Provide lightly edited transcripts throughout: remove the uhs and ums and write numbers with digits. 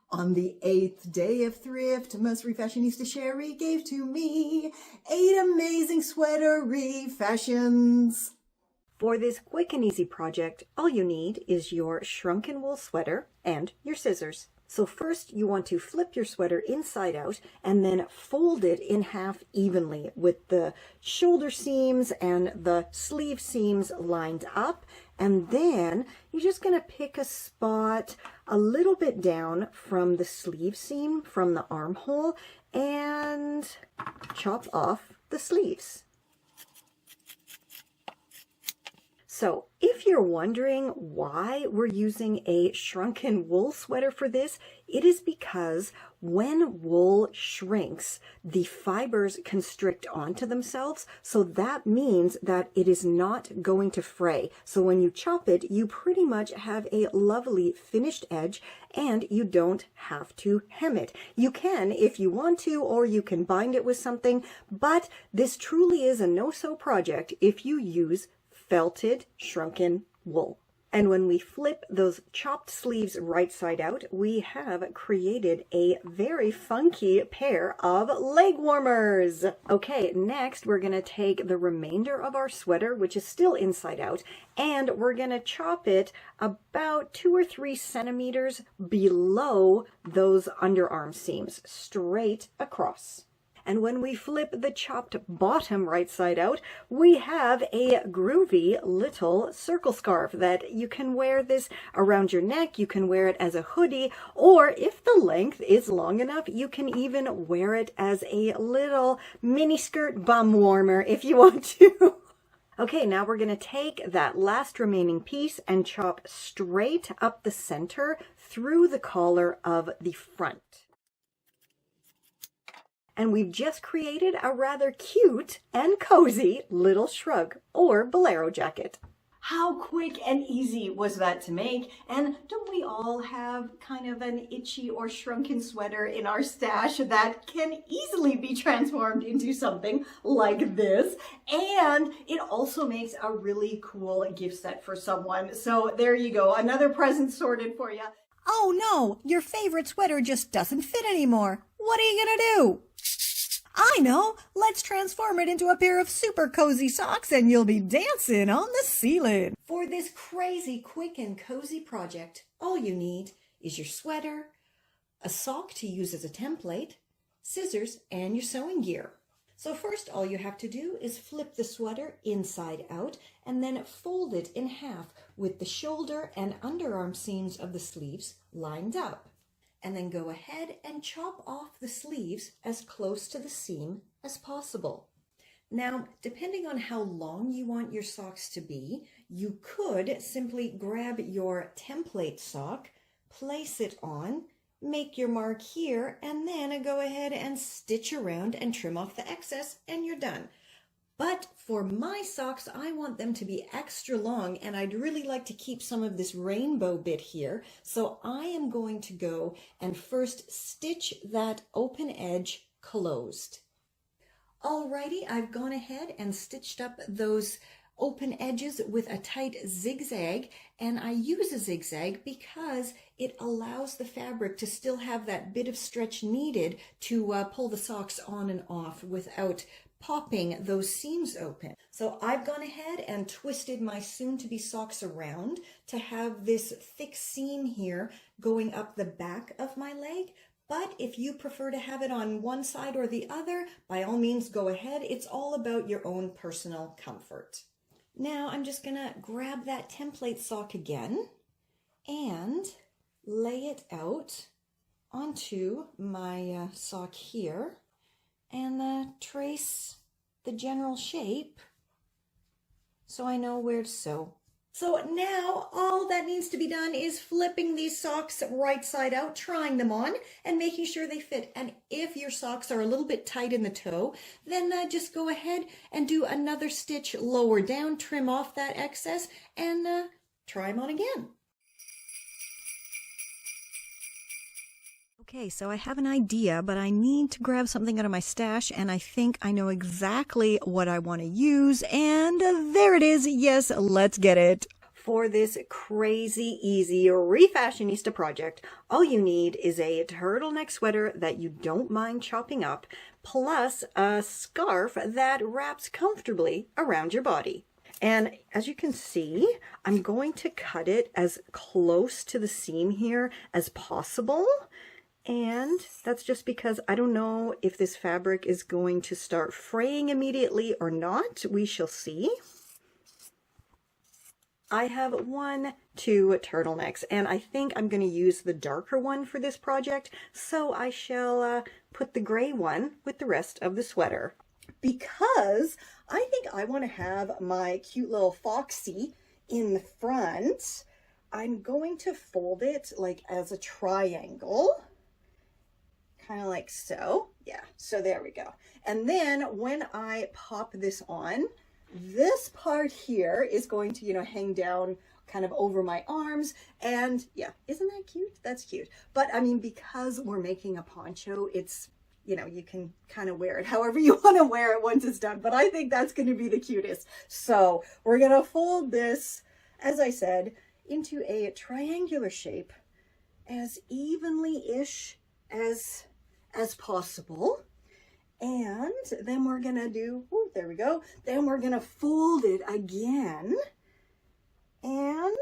On the 8th day of Thriftmas, Refashionista Sheri gave to me 8 amazing sweater refashions. For this quick and easy project, all you need is your shrunken wool sweater and your scissors. So first you want to flip your sweater inside out and then fold it in half evenly with the shoulder seams and the sleeve seams lined up. And then you're just going to pick a spot a little bit down from the sleeve seam, from the armhole, and chop off the sleeves. So if you're wondering why we're using a shrunken wool sweater for this, it is because when wool shrinks, the fibers constrict onto themselves. So that means that it is not going to fray. So when you chop it, you pretty much have a lovely finished edge and you don't have to hem it. You can if you want to, or you can bind it with something, but this truly is a no-sew project if you use felted shrunken wool. And when we flip those chopped sleeves right side out, we have created a very funky pair of leg warmers. Okay, next we're going to take the remainder of our sweater, which is still inside out, and we're going to chop it about 2 or 3 centimeters below those underarm seams, straight across. And when we flip the chopped bottom right side out, we have a groovy little circle scarf that you can wear this around your neck. You can wear it as a hoodie, or if the length is long enough, you can even wear it as a little mini skirt bum warmer if you want to. Okay, now we're going to take that last remaining piece and chop straight up the center through the collar of the front. And we've just created a rather cute and cozy little shrug or bolero jacket. How quick and easy was that to make? And don't we all have kind of an itchy or shrunken sweater in our stash that can easily be transformed into something like this? And it also makes a really cool gift set for someone. So there you go, another present sorted for you. Oh no, your favorite sweater just doesn't fit anymore. What are you gonna do? I know, let's transform it into a pair of super cozy socks and you'll be dancing on the ceiling. For this crazy, quick and cozy project, all you need is your sweater, a sock to use as a template, scissors, and your sewing gear. So first, all you have to do is flip the sweater inside out and then fold it in half with the shoulder and underarm seams of the sleeves lined up. And then go ahead and chop off the sleeves as close to the seam as possible. Now, depending on how long you want your socks to be, you could simply grab your template sock, place it on, make your mark here, and then go ahead and stitch around and trim off the excess, and you're done. But for my socks, I want them to be extra long, and I'd really like to keep some of this rainbow bit here. So I am going to go and first stitch that open edge closed. Alrighty, I've gone ahead and stitched up those open edges with a tight zigzag, and I use a zigzag because it allows the fabric to still have that bit of stretch needed to pull the socks on and off without popping those seams open. So I've gone ahead and twisted my soon-to-be socks around to have this thick seam here going up the back of my leg. But if you prefer to have it on one side or the other, by all means go ahead. It's all about your own personal comfort. Now I'm just gonna grab that template sock again and lay it out onto my sock here and trace the general shape so I know where to sew. So now all that needs to be done is flipping these socks right side out, trying them on and making sure they fit. And if your socks are a little bit tight in the toe, then just go ahead and do another stitch lower down, trim off that excess, and try them on again. Okay, so I have an idea, but I need to grab something out of my stash, and I think I know exactly what I want to use, and there it is. Yes, let's get it. For this crazy easy refashionista project, all you need is a turtleneck sweater that you don't mind chopping up, plus a scarf that wraps comfortably around your body. And as you can see, I'm going to cut it as close to the seam here as possible. And that's just because I don't know if this fabric is going to start fraying immediately or not. We shall see. I have 2 turtlenecks, and I think I'm going to use the darker one for this project, so I shall put the gray one with the rest of the sweater. Because I think I want to have my cute little foxy in the front, I'm going to fold it like as a triangle, kind of like so. Yeah, so there we go. And then when I pop this on, this part here is going to, hang down kind of over my arms. And yeah, isn't that cute? That's cute. But I mean, because we're making a poncho, it's, you can kind of wear it however you want to wear it once it's done. But I think that's going to be the cutest. So we're going to fold this, as I said, into a triangular shape as evenly-ish as possible. And then we're gonna do, oh, there we go. Then we're gonna fold it again. And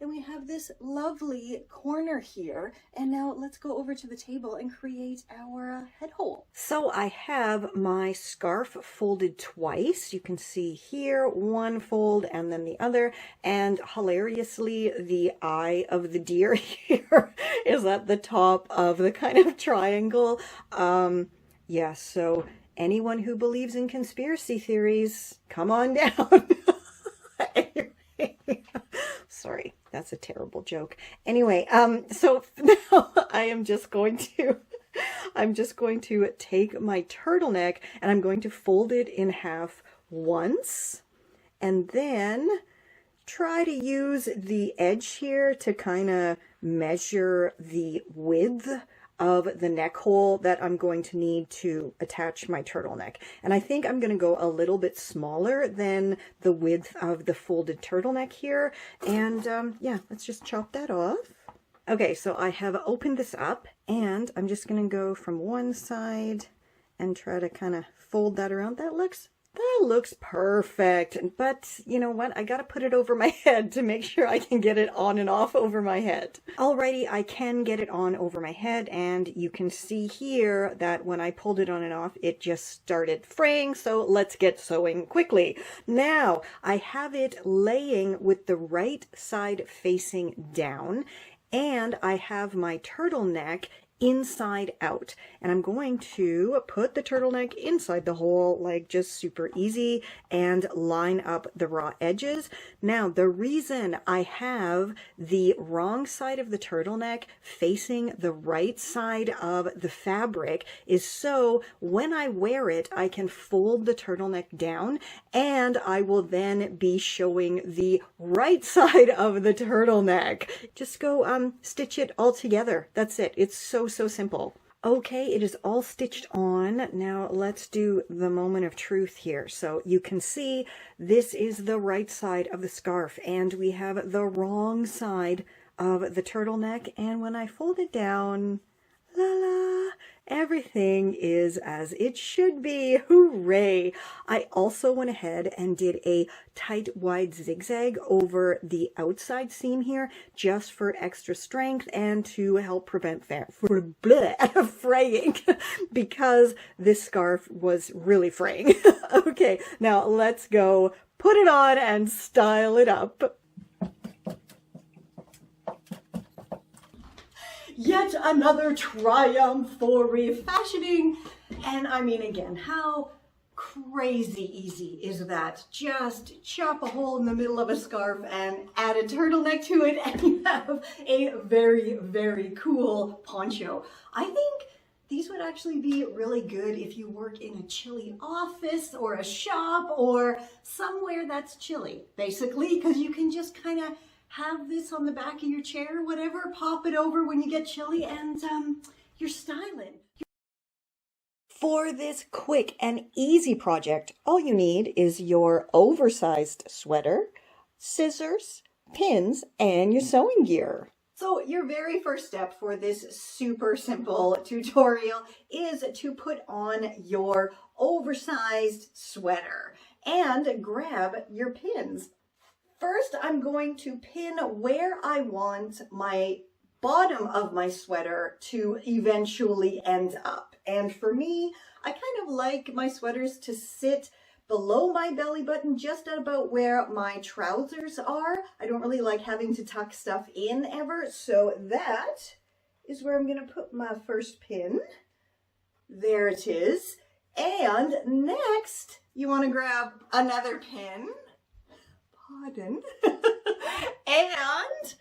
then we have this lovely corner here. And now let's go over to the table and create our head hole. So I have my scarf folded twice. You can see here, one fold and then the other. And hilariously, the eye of the deer here is at the top of the kind of triangle. Yeah, so anyone who believes in conspiracy theories, come on down. Sorry, that's a terrible joke. Anyway, so now I'm just going to take my turtleneck and I'm going to fold it in half once and then try to use the edge here to kind of measure the width of the neck hole that I'm going to need to attach my turtleneck. And I think I'm going to go a little bit smaller than the width of the folded turtleneck here. And yeah, let's just chop that off. Okay, so I have opened this up and I'm just going to go from one side and try to kind of fold that around. That looks perfect. But you know what? I got to put it over my head to make sure I can get it on and off over my head. Alrighty, I can get it on over my head, and you can see here that when I pulled it on and off, it just started fraying. So let's get sewing quickly. Now I have it laying with the right side facing down, and I have my turtleneck inside out, and I'm going to put the turtleneck inside the hole, like just super easy, and line up the raw edges. Now, the reason I have the wrong side of the turtleneck facing the right side of the fabric is so when I wear it, I can fold the turtleneck down and I will then be showing the right side of the turtleneck. Just go stitch it all together. That's it. It's so simple. Okay, it is all stitched on. Now let's do the moment of truth here. So you can see this is the right side of the scarf and we have the wrong side of the turtleneck. And when I fold it down, la la, everything is as it should be. Hooray! I also went ahead and did a tight wide zigzag over the outside seam here just for extra strength and to help prevent fraying because this scarf was really fraying. Okay, now let's go put it on and style it up. Yet another triumph for refashioning. And I mean, again, how crazy easy is that? Just chop a hole in the middle of a scarf and add a turtleneck to it and you have a very cool poncho. I think these would actually be really good if you work in a chilly office or a shop or somewhere that's chilly, basically, because you can just kind of have this on the back of your chair, whatever, pop it over when you get chilly, and you're styling. For this quick and easy project, all you need is your oversized sweater, scissors, pins, and your sewing gear. So your very first step for this super simple tutorial is to put on your oversized sweater and grab your pins. First, I'm going to pin where I want my bottom of my sweater to eventually end up. And for me, I kind of like my sweaters to sit below my belly button, just at about where my trousers are. I don't really like having to tuck stuff in ever, so that is where I'm going to put my first pin. There it is. And next, you want to grab another pin. Pardon. And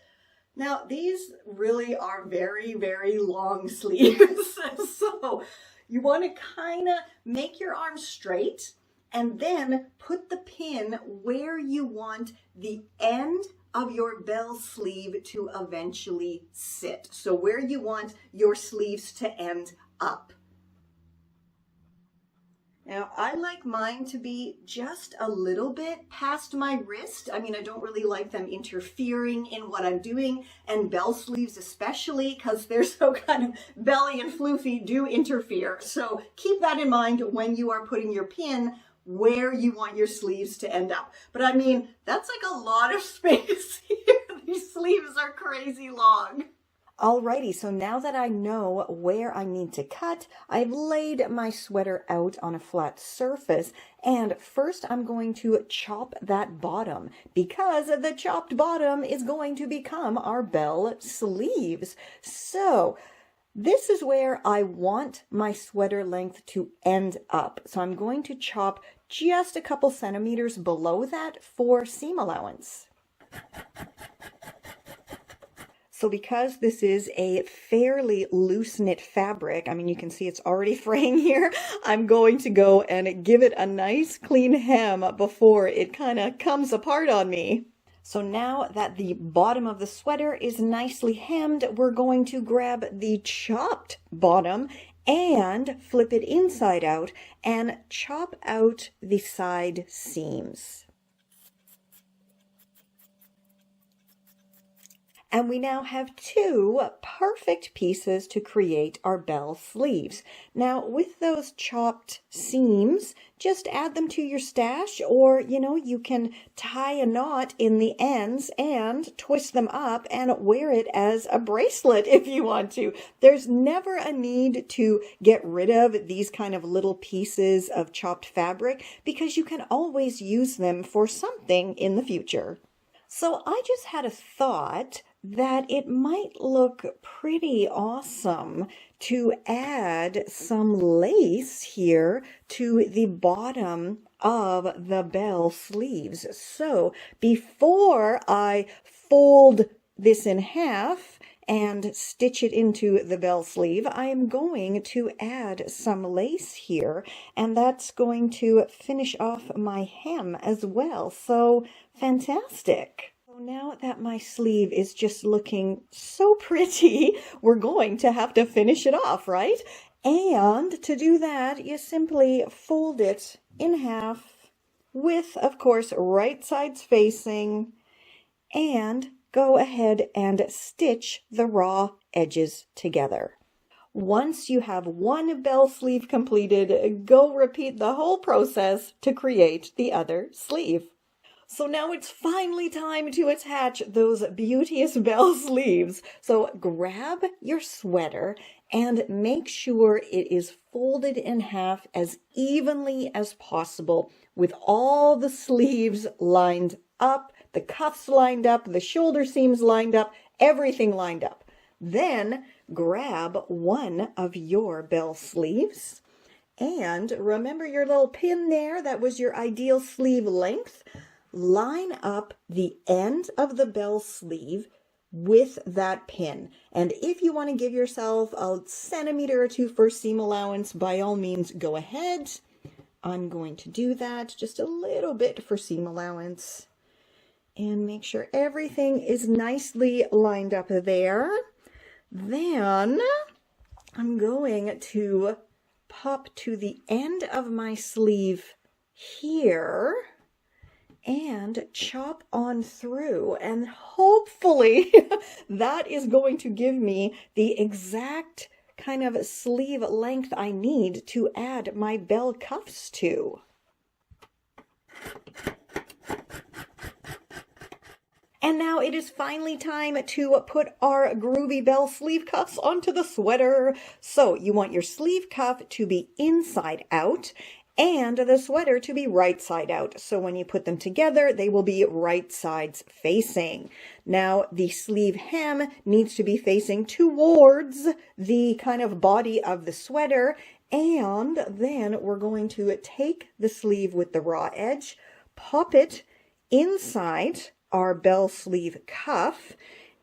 now these really are very, very long sleeves. So you want to kind of make your arm straight and then put the pin where you want the end of your bell sleeve to eventually sit. So where you want your sleeves to end up. Now, I like mine to be just a little bit past my wrist. I mean, I don't really like them interfering in what I'm doing, and bell sleeves especially, because they're so kind of belly and floofy, do interfere. So keep that in mind when you are putting your pin where you want your sleeves to end up. But I mean, that's like a lot of space here. These sleeves are crazy long. Alrighty, so now that I know where I need to cut, I've laid my sweater out on a flat surface, and first I'm going to chop that bottom, because the chopped bottom is going to become our bell sleeves. So this is where I want my sweater length to end up. So I'm going to chop just a couple centimeters below that for seam allowance. So because this is a fairly loose knit fabric, I mean, you can see it's already fraying here, I'm going to go and give it a nice clean hem before it kind of comes apart on me. So now that the bottom of the sweater is nicely hemmed, we're going to grab the chopped bottom and flip it inside out and chop out the side seams. And we now have two perfect pieces to create our bell sleeves. Now, with those chopped seams, just add them to your stash, or, you can tie a knot in the ends and twist them up and wear it as a bracelet if you want to. There's never a need to get rid of these kind of little pieces of chopped fabric, because you can always use them for something in the future. So I just had a thought that it might look pretty awesome to add some lace here to the bottom of the bell sleeves. So before I fold this in half and stitch it into the bell sleeve, I am going to add some lace here, and that's going to finish off my hem as well. So fantastic. Now that my sleeve is just looking so pretty, we're going to have to finish it off, right? And to do that, you simply fold it in half with, of course, right sides facing, and go ahead and stitch the raw edges together. Once you have one bell sleeve completed, go repeat the whole process to create the other sleeve. So now it's finally time to attach those beauteous bell sleeves. So grab your sweater and make sure it is folded in half as evenly as possible, with all the sleeves lined up, the cuffs lined up, the shoulder seams lined up, everything lined up. Then grab one of your bell sleeves, and remember your little pin there, that was your ideal sleeve length. Line up the end of the bell sleeve with that pin. And if you want to give yourself a centimeter or two for seam allowance, by all means, go ahead. I'm going to do that, just a little bit for seam allowance. And make sure everything is nicely lined up there. Then I'm going to pop to the end of my sleeve here and chop on through, and hopefully that is going to give me the exact kind of sleeve length I need to add my bell cuffs to. And now it is finally time to put our groovy bell sleeve cuffs onto the sweater. So you want your sleeve cuff to be inside out and the sweater to be right side out. So when you put them together, they will be right sides facing. Now the sleeve hem needs to be facing towards the kind of body of the sweater. And then we're going to take the sleeve with the raw edge, pop it inside our bell sleeve cuff,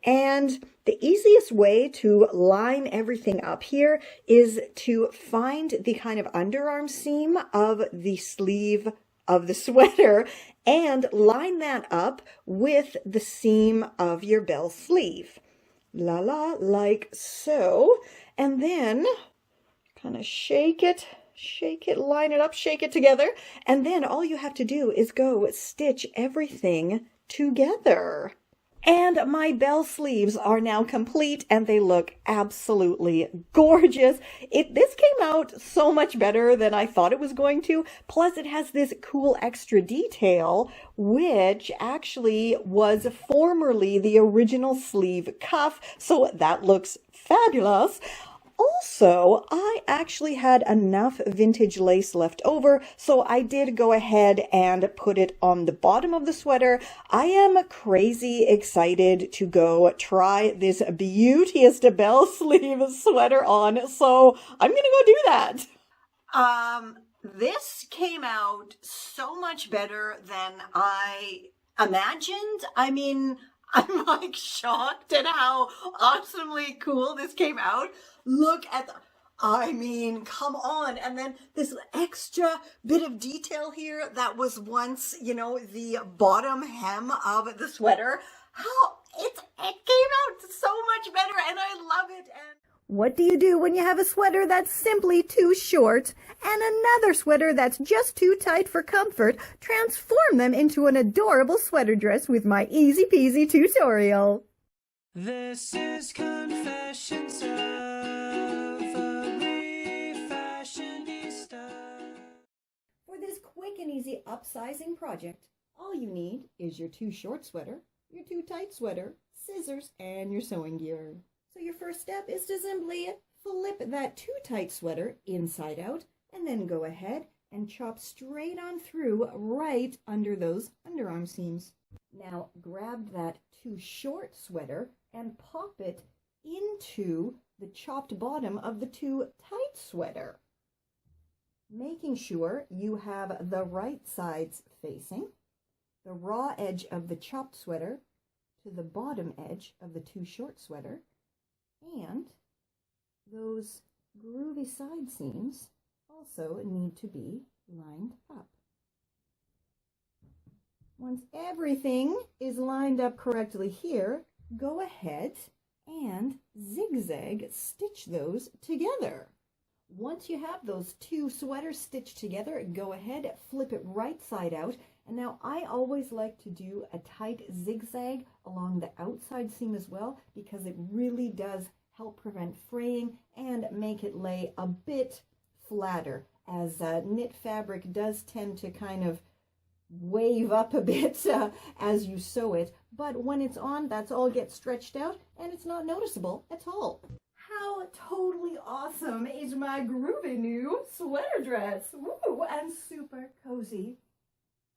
and the easiest way to line everything up here is to find the kind of underarm seam of the sleeve of the sweater and line that up with the seam of your bell sleeve. Like so. And then kind of shake it, line it up, shake it together. And then all you have to do is go stitch everything together. And my bell sleeves are now complete and they look absolutely gorgeous. This came out so much better than I thought it was going to. Plus it has this cool extra detail, which actually was formerly the original sleeve cuff. So that looks fabulous. Also, I actually had enough vintage lace left over, so I did go ahead and put it on the bottom of the sweater. I am crazy excited to go try this beauteous bell sleeve sweater on, so I'm gonna go do that. This came out so much better than I imagined. I mean, I'm like shocked at how awesomely cool this came out. Look at I mean, come on. And then this extra bit of detail here that was once, you know, the bottom hem of the sweater. How it came out so much better and I love it. And what do you do when you have a sweater that's simply too short and another sweater that's just too tight for comfort? Transform them into an adorable sweater dress with my easy peasy tutorial. This is Confessions of a Refashionista. For this quick and easy upsizing project, all you need is your too short sweater, your too tight sweater, scissors, and your sewing gear. So your first step is to simply flip that too tight sweater inside out and then go ahead and chop straight on through right under those underarm seams. Now grab that too short sweater and pop it into the chopped bottom of the too tight sweater, making sure you have the right sides facing, the raw edge of the chopped sweater to the bottom edge of the too short sweater, and those groovy side seams also need to be lined up. Once everything is lined up correctly here, go ahead and zigzag stitch those together. Once you have those two sweaters stitched together, go ahead, flip it right side out. And now I always like to do a tight zigzag along the outside seam as well, because it really does help prevent fraying and make it lay a bit flatter, as knit fabric does tend to kind of wave up a bit as you sew it, but when it's on, that's all gets stretched out and it's not noticeable at all. How totally awesome is my groovy new sweater dress? Woo, and super cozy.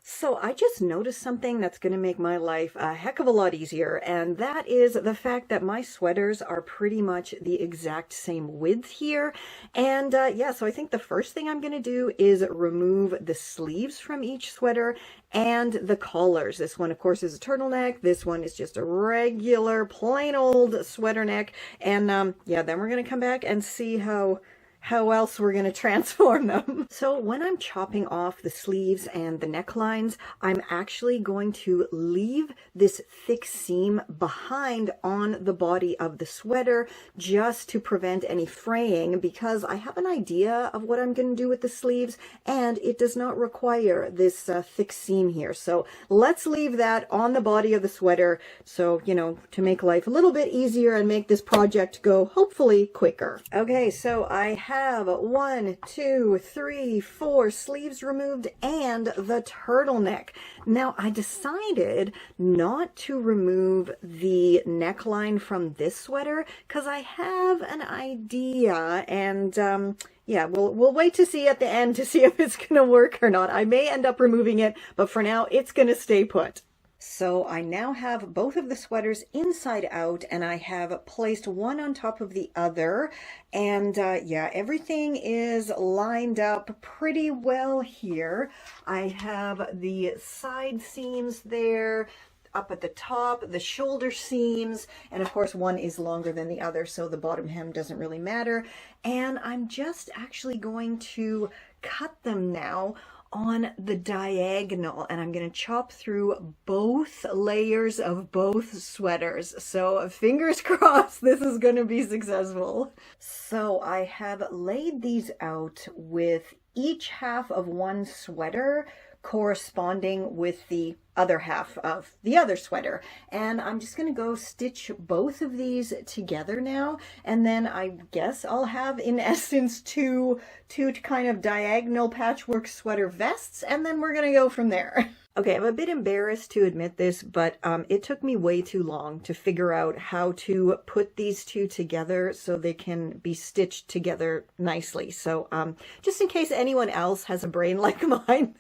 So I just noticed something that's going to make my life a heck of a lot easier, and that is the fact that my sweaters are pretty much the exact same width here. And yeah, so I think the first thing I'm going to do is remove the sleeves from each sweater and the collars. This one, of course, is a turtleneck. This one is just a regular, plain old sweater neck. And yeah, then we're going to come back and see how how else we're going to transform them. So when I'm chopping off the sleeves and the necklines, I'm actually going to leave this thick seam behind on the body of the sweater just to prevent any fraying, because I have an idea of what I'm going to do with the sleeves and it does not require this thick seam here. So let's leave that on the body of the sweater, so, you know, to make life a little bit easier and make this project go hopefully quicker. Okay, so I have 1, 2, 3, 4 sleeves removed and the turtleneck. Now I decided not to remove the neckline from this sweater because I have an idea, and yeah, we'll wait to see at the end to see if it's gonna work or not. I may end up removing it, but for now it's gonna stay put. So I now have both of the sweaters inside out, and I have placed one on top of the other, and yeah, everything is lined up pretty well here. I have the side seams there, up at the top, the shoulder seams, and of course one is longer than the other, so the bottom hem doesn't really matter. And I'm just actually going to cut them now on the diagonal, and I'm going to chop through both layers of both sweaters. So fingers crossed this is going to be successful. So I have laid these out with each half of one sweater corresponding with the other half of the other sweater, and I'm just going to go stitch both of these together now, and then I guess I'll have in essence two kind of diagonal patchwork sweater vests, and then we're going to go from there. Okay, I'm a bit embarrassed to admit this, but it took me way too long to figure out how to put these two together so they can be stitched together nicely. So just in case anyone else has a brain like mine,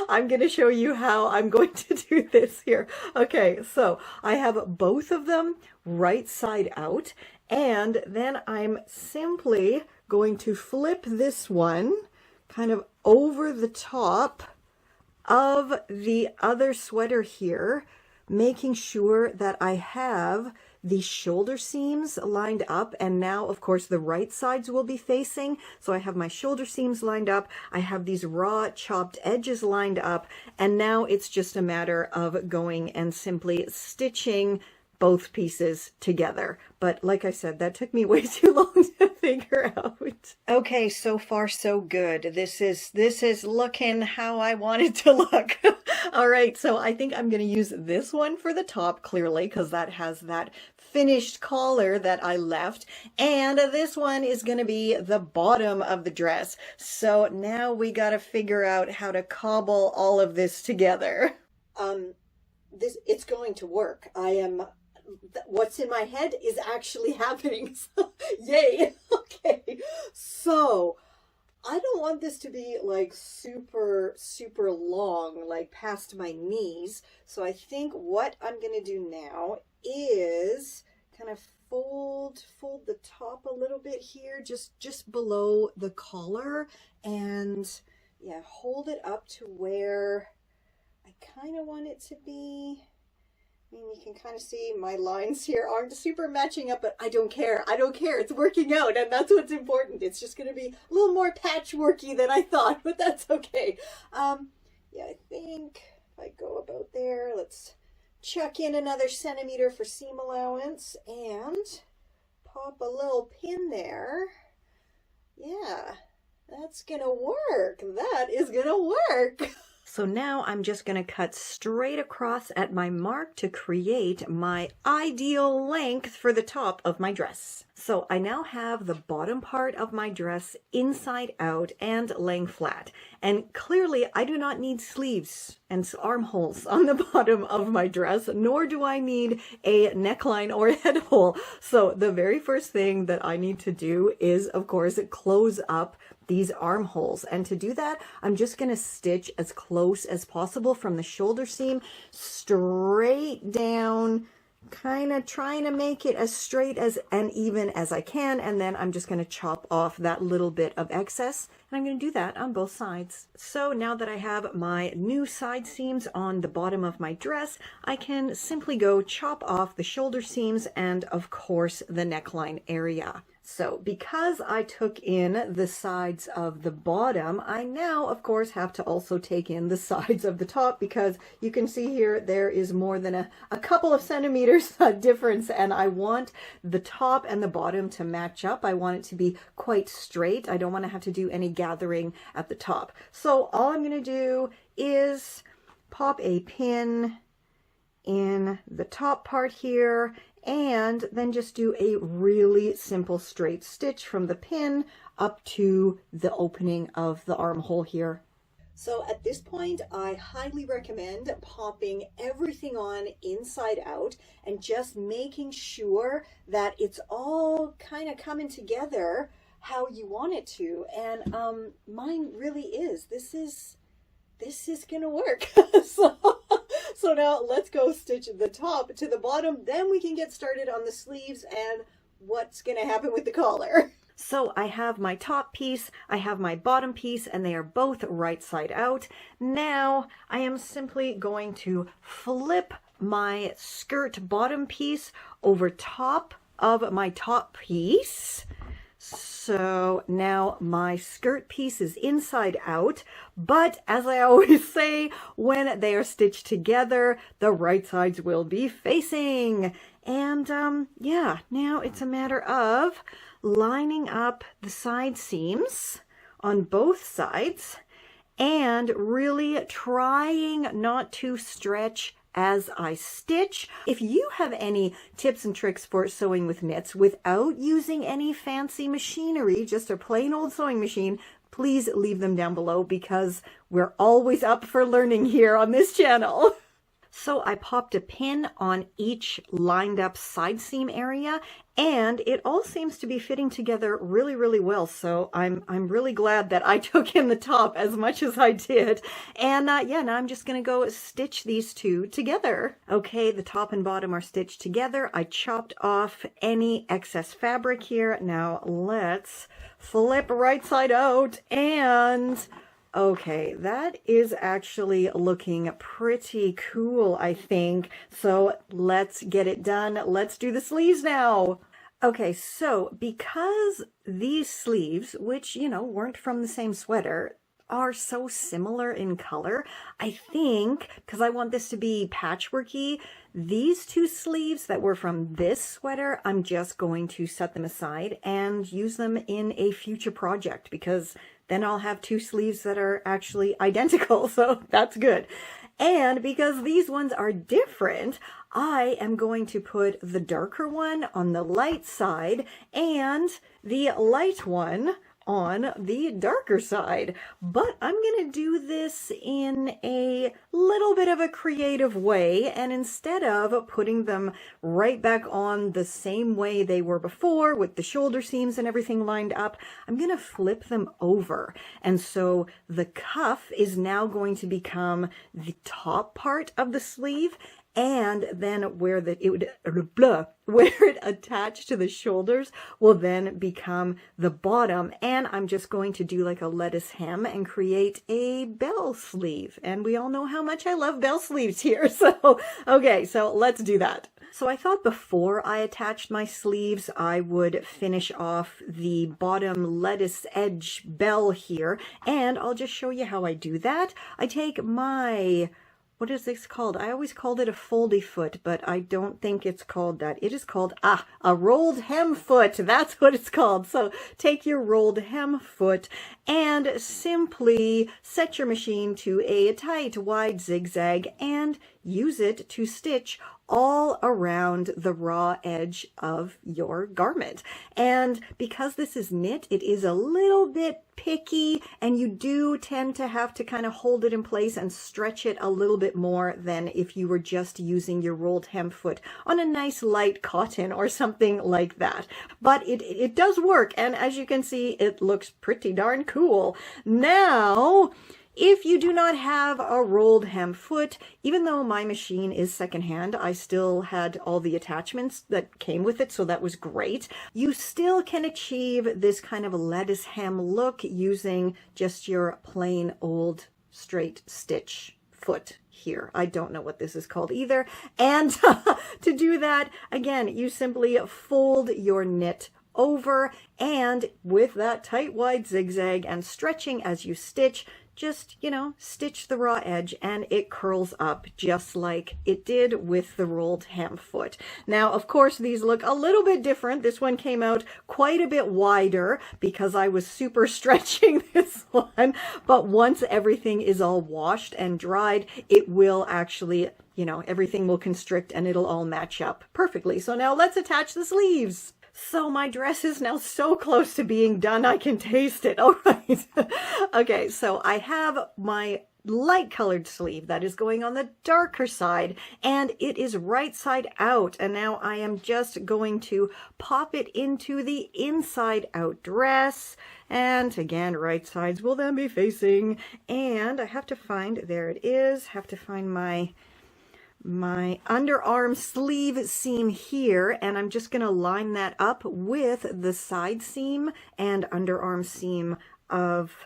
I'm going to show you how I'm going to do this here. Okay, so I have both of them right side out, and then I'm simply going to flip this one kind of over the top of the other sweater here, making sure that I have the shoulder seams lined up, and now of course the right sides will be facing, so I have my shoulder seams lined up, I have these raw chopped edges lined up, and now it's just a matter of going and simply stitching both pieces together. But like I said, that took me way too long to figure out. Okay, so far so good. This is looking how I want it to look. All right, so I think I'm going to use this one for the top, clearly, because that has that finished collar that I left, and this one is going to be the bottom of the dress. So now we got to figure out how to cobble all of this together. It's going to work. What's in my head is actually happening. Yay. Okay, so I don't want this to be like super long, like past my knees. So I think what I'm gonna do now is kind of fold the top a little bit here, just below the collar, and yeah, hold it up to where I kind of want it to be. I mean, you can kind of see my lines here aren't super matching up, but I don't care. I don't care. It's working out, and that's what's important. It's just going to be a little more patchworky than I thought, but that's okay. Yeah, I think if I go about there, let's chuck in another centimeter for seam allowance and pop a little pin there. Yeah, that's going to work. That is going to work. So now I'm just going to cut straight across at my mark to create my ideal length for the top of my dress. So I now have the bottom part of my dress inside out and laying flat. And clearly I do not need sleeves and armholes on the bottom of my dress, nor do I need a neckline or a head hole. So the very first thing that I need to do is, of course, close up these armholes. And to do that, I'm just going to stitch as close as possible from the shoulder seam straight down, kind of trying to make it as straight as and even as I can, and then I'm just going to chop off that little bit of excess, and I'm going to do that on both sides. So now that I have my new side seams on the bottom of my dress, I can simply go chop off the shoulder seams and of course the neckline area. So because I took in the sides of the bottom, I now, of course, have to also take in the sides of the top, because you can see here there is more than a couple of centimeters difference, and I want the top and the bottom to match up. I want it to be quite straight. I don't want to have to do any gathering at the top. So all I'm going to do is pop a pin in the top part here, and then just do a really simple straight stitch from the pin up to the opening of the armhole here. So at this point, I highly recommend popping everything on inside out and just making sure that it's all kind of coming together how you want it to. And mine really is. This is gonna work. So now let's go stitch the top to the bottom, then we can get started on the sleeves and what's gonna happen with the collar. So I have my top piece, I have my bottom piece, and they are both right side out. Now I am simply going to flip my skirt bottom piece over top of my top piece. So now my skirt piece is inside out, but as I always say, when they are stitched together, the right sides will be facing. And yeah, now it's a matter of lining up the side seams on both sides and really trying not to stretch as I stitch. If you have any tips and tricks for sewing with knits without using any fancy machinery, just a plain old sewing machine, please leave them down below, because we're always up for learning here on this channel. So I popped a pin on each lined up side seam area, and it all seems to be fitting together really, really well. So I'm really glad that I took in the top as much as I did. And yeah, now I'm just gonna go stitch these two together. Okay, the top and bottom are stitched together. I chopped off any excess fabric here. Now let's flip right side out, and okay, that is actually looking pretty cool, I think. So let's get it done. Let's do the sleeves now. Okay, so because these sleeves, which, you know, weren't from the same sweater, are so similar in color, I think, because I want this to be patchworky, these two sleeves that were from this sweater, I'm just going to set them aside and use them in a future project, because then I'll have two sleeves that are actually identical, so that's good. And because these ones are different, I am going to put the darker one on the light side and the light one on the darker side. But I'm going to do this in a little bit of a creative way, and instead of putting them right back on the same way they were before with the shoulder seams and everything lined up, I'm going to flip them over. And so the cuff is now going to become the top part of the sleeve, and then where it attached to the shoulders will then become the bottom. And I'm just going to do like a lettuce hem and create a bell sleeve. And we all know how much I love bell sleeves here. So, okay, so let's do that. So I thought before I attached my sleeves, I would finish off the bottom lettuce edge bell here. And I'll just show you how I do that. I take my... what is this called? I always called it a foldy foot, but I don't think it's called that. It is called, a rolled hem foot. That's what it's called. So take your rolled hem foot and simply set your machine to a tight, wide zigzag and use it to stitch all around the raw edge of your garment. And because this is knit, it is a little bit picky, and you do tend to have to kind of hold it in place and stretch it a little bit more than if you were just using your rolled hem foot on a nice light cotton or something like that. But it does work, and as you can see, it looks pretty darn cool. Now, if you do not have a rolled hem foot, even though my machine is secondhand, I still had all the attachments that came with it, so that was great. You still can achieve this kind of a lettuce hem look using just your plain old straight stitch foot here. I don't know what this is called either. And to do that, again, you simply fold your knit over, and with that tight wide zigzag and stretching as you stitch, just, stitch the raw edge and it curls up just like it did with the rolled hem foot. Now, of course, these look a little bit different. This one came out quite a bit wider because I was super stretching this one. But once everything is all washed and dried, it will actually, everything will constrict and it'll all match up perfectly. So now let's attach the sleeves. So my dress is now so close to being done, I can taste it. All right. Okay, so I have my light colored sleeve that is going on the darker side, and it is right side out. And now I am just going to pop it into the inside out dress. And again, right sides will then be facing. And I have to find, there it is, have to find my underarm sleeve seam here, and I'm just going to line that up with the side seam and underarm seam of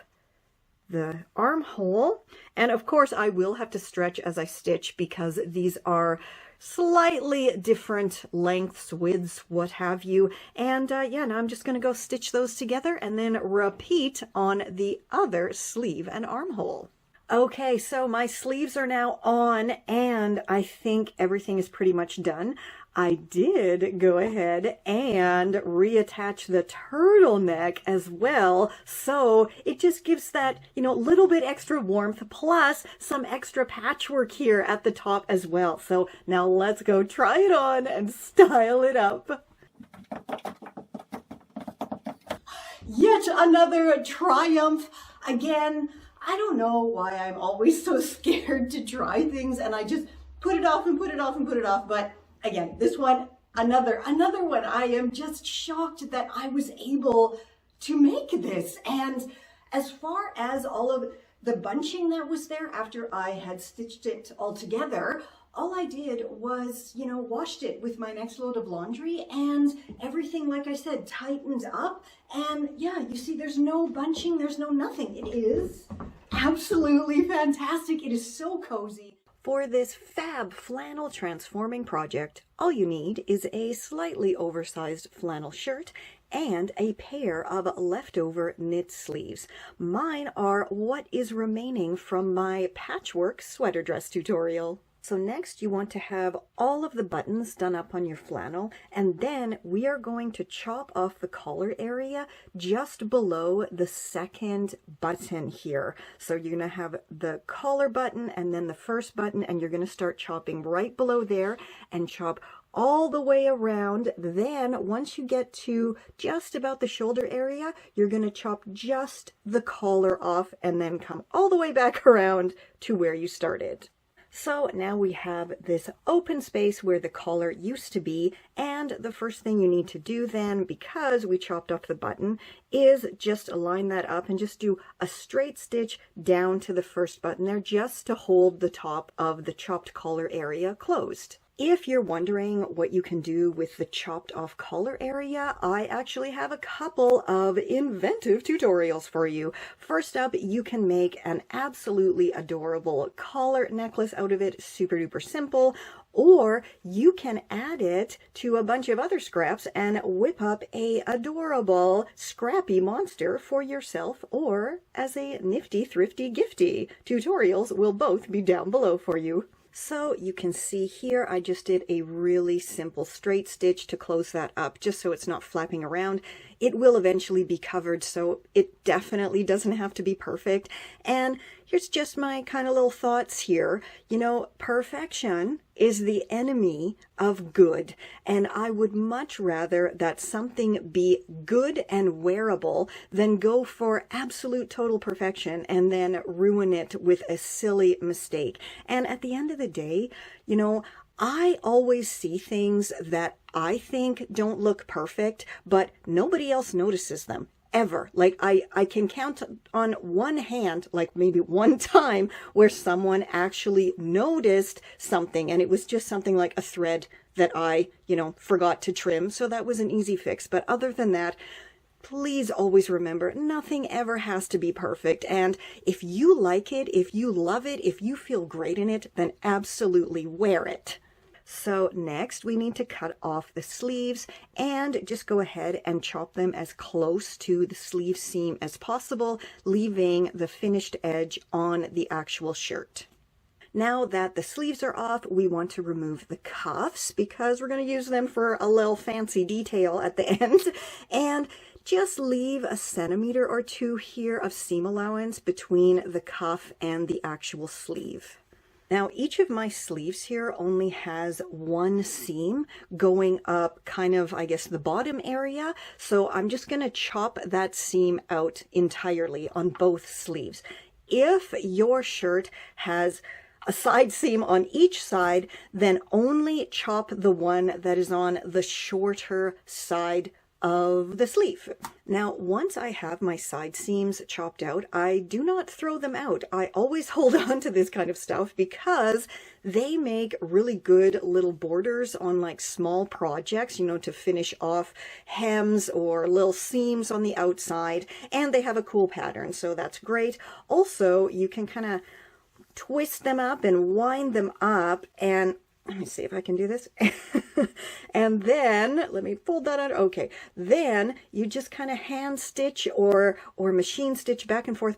the armhole. And of course I will have to stretch as I stitch because these are slightly different lengths, widths, what have you. And yeah, now I'm just going to go stitch those together and then repeat on the other sleeve and armhole. Okay, so my sleeves are now on, and I think everything is pretty much done. I did go ahead and reattach the turtleneck as well, so it just gives that, little bit extra warmth, plus some extra patchwork here at the top as well. So now let's go try it on and style it up. Yet another triumph. Again, I don't know why I'm always so scared to try things, and I just put it off and put it off and put it off. But again, this one, another one. I am just shocked that I was able to make this. And as far as all of the bunching that was there after I had stitched it all together, all I did was, washed it with my next load of laundry, and everything, like I said, tightened up. And yeah, you see, there's no bunching, there's no nothing. It is absolutely fantastic. It is so cozy. For this fab flannel transforming project, all you need is a slightly oversized flannel shirt and a pair of leftover knit sleeves. Mine are what is remaining from my patchwork sweater dress tutorial. So next you want to have all of the buttons done up on your flannel, and then we are going to chop off the collar area just below the second button here. So you're going to have the collar button and then the first button, and you're going to start chopping right below there and chop all the way around. Then once you get to just about the shoulder area, you're going to chop just the collar off and then come all the way back around to where you started. So now we have this open space where the collar used to be, and the first thing you need to do then, because we chopped off the button, is just align that up and just do a straight stitch down to the first button there, just to hold the top of the chopped collar area closed. If you're wondering what you can do with the chopped off collar area, I actually have a couple of inventive tutorials for you. First up, you can make an absolutely adorable collar necklace out of it, super duper simple, or you can add it to a bunch of other scraps and whip up a adorable Scrappy monster for yourself or as a nifty thrifty gifty. Tutorials will both be down below for you. So you can see here, I just did a really simple straight stitch to close that up, just so it's not flapping around. It will eventually be covered, so it definitely doesn't have to be perfect. And here's just my kind of little thoughts here. Perfection is the enemy of good, and I would much rather that something be good and wearable than go for absolute total perfection and then ruin it with a silly mistake. And at the end of the day, I always see things that I think don't look perfect, but nobody else notices them. Ever. Like I can count on one hand, like maybe one time where someone actually noticed something, and it was just something like a thread that I, forgot to trim. So that was an easy fix. But other than that, please always remember, nothing ever has to be perfect. And if you like it, if you love it, if you feel great in it, then absolutely wear it. So next we need to cut off the sleeves and just go ahead and chop them as close to the sleeve seam as possible, leaving the finished edge on the actual shirt. Now that the sleeves are off, we want to remove the cuffs because we're going to use them for a little fancy detail at the end. And just leave a centimeter or two here of seam allowance between the cuff and the actual sleeve. Now each of my sleeves here only has one seam going up kind of, I guess, the bottom area. So I'm just going to chop that seam out entirely on both sleeves. If your shirt has a side seam on each side, then only chop the one that is on the shorter side of the sleeve. Now, once I have my side seams chopped out, I do not throw them out. I always hold on to this kind of stuff because they make really good little borders on like small projects, you know, to finish off hems or little seams on the outside, and they have a cool pattern, so that's great. Also, you can kind of twist them up and wind them up, and let me see if I can do this. And then let me fold that out. Okay, then you just kind of hand stitch or machine stitch back and forth,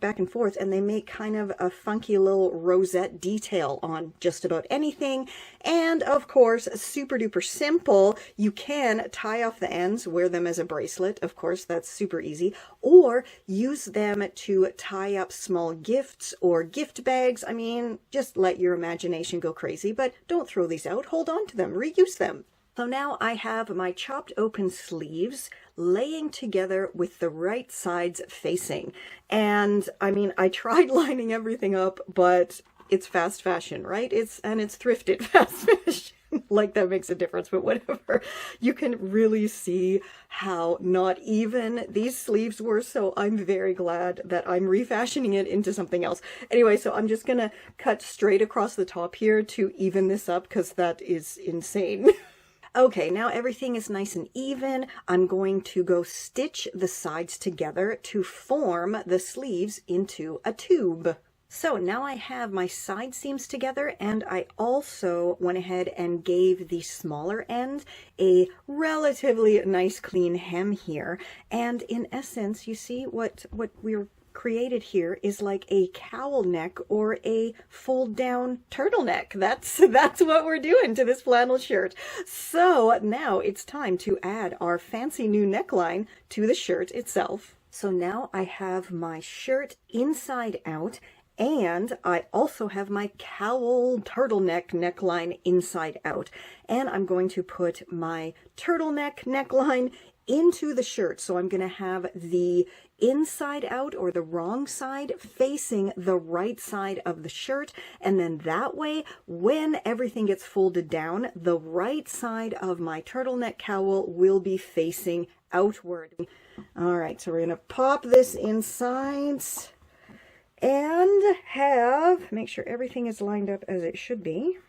and they make kind of a funky little rosette detail on just about anything. And of course, super duper simple. You can tie off the ends, wear them as a bracelet. Of course, that's super easy. Or use them to tie up small gifts or gift bags. I mean, just let your imagination go crazy, but don't throw these out. Hold on to them, reuse them. So now I have my chopped open sleeves laying together with the right sides facing. And I mean, I tried lining everything up, but it's fast fashion, right? It's thrifted fast fashion. Like that makes a difference, but whatever. You can really see how not even these sleeves were, so I'm very glad that I'm refashioning it into something else. Anyway, so I'm just gonna cut straight across the top here to even this up because that is insane. Okay, now everything is nice and even. I'm going to go stitch the sides together to form the sleeves into a tube. So now I have my side seams together, and I also went ahead and gave the smaller end a relatively nice clean hem here. And in essence, you see what we're created here is like a cowl neck or a fold down turtleneck. That's what we're doing to this flannel shirt. So now it's time to add our fancy new neckline to the shirt itself. So now I have my shirt inside out, and I also have my cowl turtleneck neckline inside out. And I'm going to put my turtleneck neckline into the shirt. So I'm going to have the inside out or the wrong side facing the right side of the shirt. And then that way, when everything gets folded down, the right side of my turtleneck cowl will be facing outward. All right, so we're going to pop this inside and make sure everything is lined up as it should be.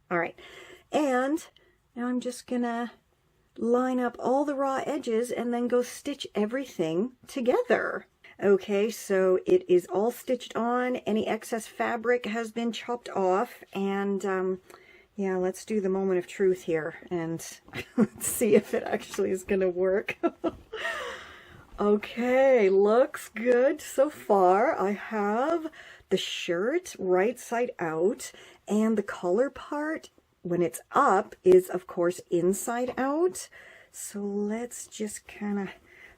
All right, and now I'm just gonna line up all the raw edges and then go stitch everything together. Okay, so it is all stitched on. Any excess fabric has been chopped off, and yeah, let's do the moment of truth here and let's see if it actually is gonna work. Okay, looks good so far. I have the shirt right side out, and the collar part, when it's up, is of course inside out. So let's just kind of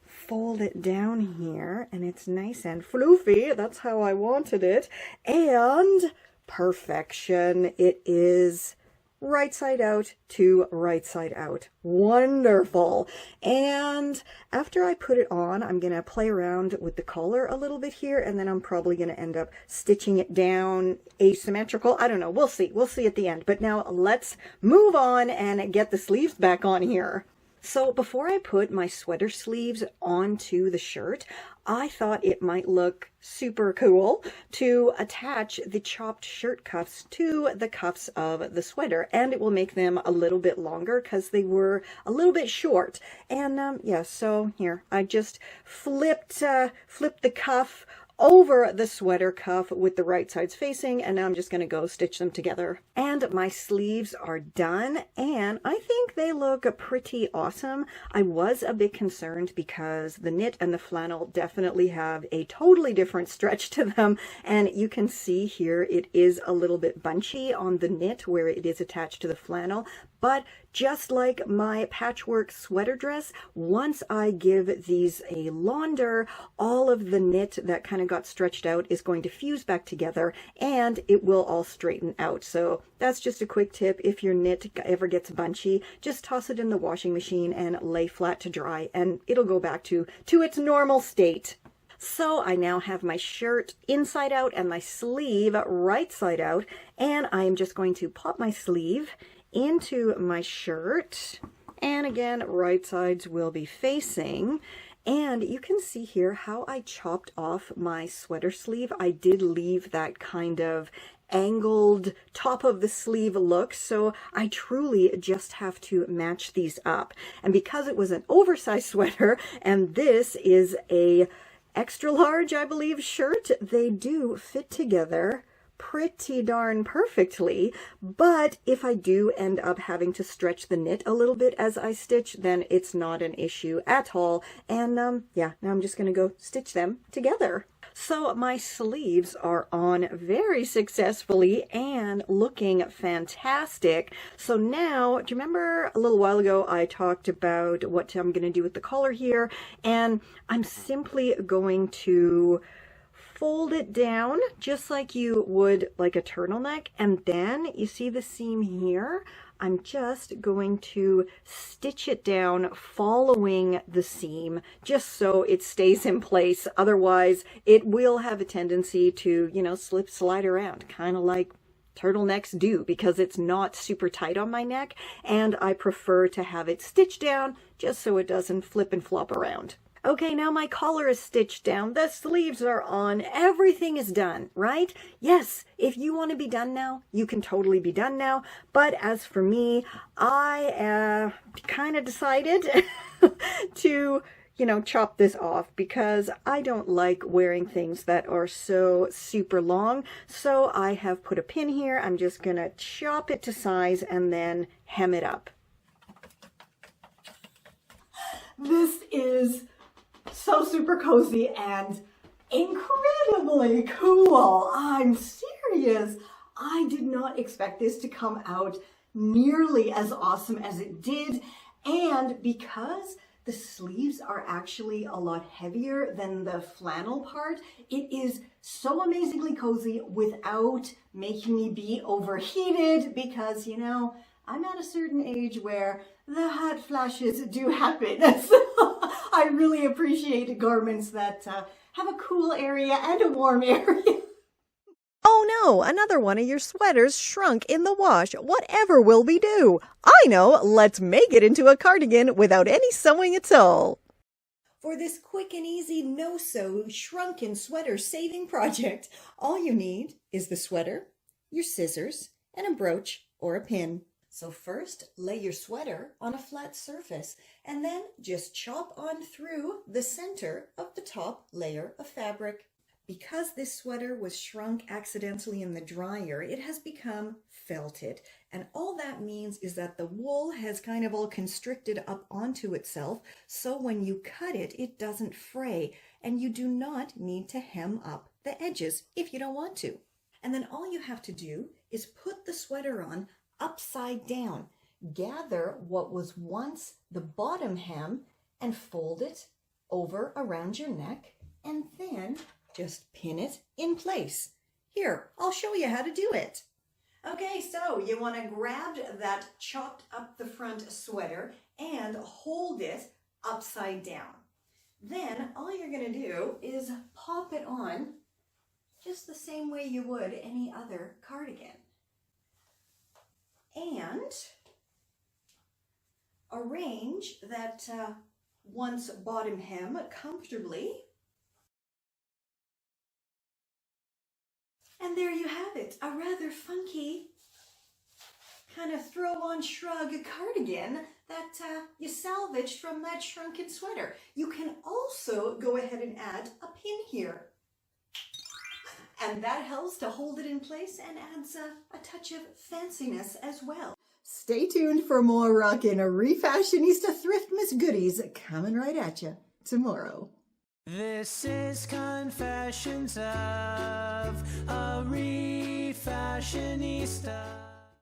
fold it down here, and it's nice and floofy. That's how I wanted it. And perfection. It is right side out to right side out. Wonderful. And after I put it on, I'm going to play around with the collar a little bit here, and then I'm probably going to end up stitching it down asymmetrical. I don't know. We'll see. We'll see at the end. But now let's move on and get the sleeves back on here. So before I put my sweater sleeves onto the shirt, I thought it might look super cool to attach the chopped shirt cuffs to the cuffs of the sweater, and it will make them a little bit longer because they were a little bit short. And yeah, so here I just flipped the cuff over the sweater cuff with the right sides facing, and now I'm just going to go stitch them together. And my sleeves are done, and I think they look pretty awesome. I was a bit concerned because the knit and the flannel definitely have a totally different stretch to them, and you can see here it is a little bit bunchy on the knit where it is attached to the flannel. But just like my patchwork sweater dress, once I give these a launder, all of the knit that kind of got stretched out is going to fuse back together and it will all straighten out. So that's just a quick tip. If your knit ever gets bunchy, just toss it in the washing machine and lay flat to dry, and it'll go back to its normal state. So I now have my shirt inside out and my sleeve right side out, and I'm just going to pop my sleeve into my shirt, and again right sides will be facing. And you can see here how I chopped off my sweater sleeve. I did leave that kind of angled top of the sleeve look, so I truly just have to match these up. And because it was an oversized sweater and this is a extra large, I believe, shirt, they do fit together pretty darn perfectly. But if I do end up having to stretch the knit a little bit as I stitch, then it's not an issue at all. And yeah, now I'm just going to go stitch them together. So my sleeves are on very successfully and looking fantastic. So now, do you remember a little while ago I talked about what I'm going to do with the collar here? And I'm simply going to fold it down just like you would like a turtleneck, and then you see the seam here? I'm just going to stitch it down following the seam just so it stays in place. Otherwise it will have a tendency to, you know, slide around, kind of like turtlenecks do, because it's not super tight on my neck, and I prefer to have it stitched down just so it doesn't flip and flop around. Okay, now my collar is stitched down, the sleeves are on, everything is done, right? Yes, if you want to be done now, you can totally be done now. But as for me, I kind of decided to, you know, chop this off because I don't like wearing things that are so super long. So I have put a pin here. I'm just going to chop it to size and then hem it up. This is so super cozy and incredibly cool. I'm serious. I did not expect this to come out nearly as awesome as it did. And because the sleeves are actually a lot heavier than the flannel part, it is so amazingly cozy without making me be overheated, because, you know, I'm at a certain age where the hot flashes do happen. So I really appreciate garments that have a cool area and a warm area. Oh no, another one of your sweaters shrunk in the wash. Whatever will we do? I know, let's make it into a cardigan without any sewing at all. For this quick and easy no-sew shrunken sweater saving project, all you need is the sweater, your scissors, and a brooch or a pin. So first, lay your sweater on a flat surface, and then just chop on through the center of the top layer of fabric. Because this sweater was shrunk accidentally in the dryer, it has become felted. And all that means is that the wool has kind of all constricted up onto itself, so when you cut it, it doesn't fray, and you do not need to hem up the edges if you don't want to. And then all you have to do is put the sweater on upside down. Gather what was once the bottom hem and fold it over around your neck, and then just pin it in place. Here, I'll show you how to do it. Okay, so you want to grab that chopped up the front sweater and hold it upside down. Then all you're going to do is pop it on just the same way you would any other cardigan. And arrange that once bottom hem comfortably. And there you have it, a rather funky kind of throw-on shrug cardigan that you salvaged from that shrunken sweater. You can also go ahead and add a pin here. And that helps to hold it in place and adds a touch of fanciness as well. Stay tuned for more rockin' Refashionista Thriftmas goodies coming right at you tomorrow. This is Confessions of a Refashionista.